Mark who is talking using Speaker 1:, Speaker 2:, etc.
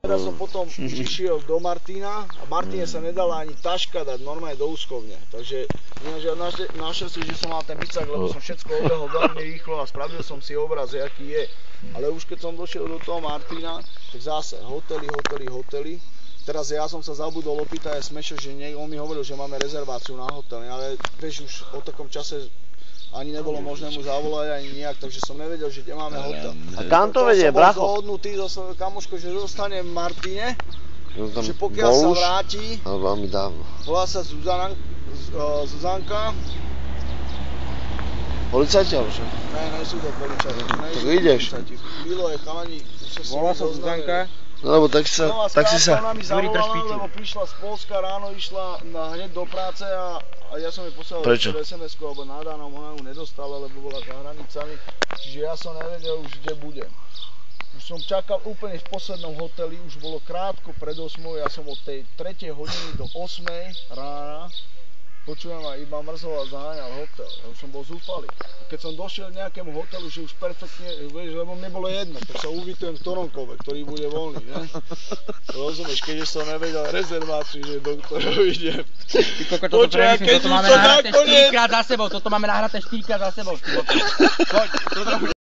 Speaker 1: Teraz som potom išiel do Martina a Martine sa nedala ani taška dať normálne do úschovne. Takže našťastie, že som mal ten bicák, lebo som všetko obehol veľmi rýchlo a spravil som si obraz, aký je. Ale už keď som došiel do toho Martina, tak zase hotely. Teraz ja som sa zabudol opýtať smešo, že on mi hovoril, že máme rezerváciu na hotel, ale vieš, už o takom čase ani nebolo možné mu zavolať ani nejak, takže som nevedel, že kde máme hotel.
Speaker 2: A kam to vedie, bracho?
Speaker 1: Som bol dohodnutý so kamoškou, že zostane v Martine, že pokiaľ sa vráti,
Speaker 2: veľmi dávno.
Speaker 1: volá sa Zuzanka.
Speaker 2: Policajti alebo čo?
Speaker 1: Ne, sú to policajti.
Speaker 2: Tak ideš.
Speaker 1: Bylo je chalani, už sa
Speaker 3: volá sa Zuzanka.
Speaker 2: No lebo tak si sa...
Speaker 1: Ona mi zavolala, lebo prišla z Polska ráno, išla hneď do práce a ja som jej poslal SMS-ku alebo nadánom, ona ju nedostala, lebo bola za hranicami, čiže ja som nevedel už, kde budem. Už som čakal úplne v poslednom hoteli, už bolo krátko pred 8, ja som od tej 3 hodiny do 8 rána, počujem a iba mrzol a zaháňal hotel, ja už som bol zúfalý. A keď som došiel k nejakému hotelu, že už perfektne, vieš, lebo mne bolo jedno, tak sa uvítujem v Toronkovе, ktorý bude voľný, ne? Rozumieš, keďže som nevedel rezerváciu, že do ktorého idem.
Speaker 3: Ty koko, toto premyslím, toto máme nahraté 4-krát za sebou, toto máme nahraté 4-krát za sebou. Poď,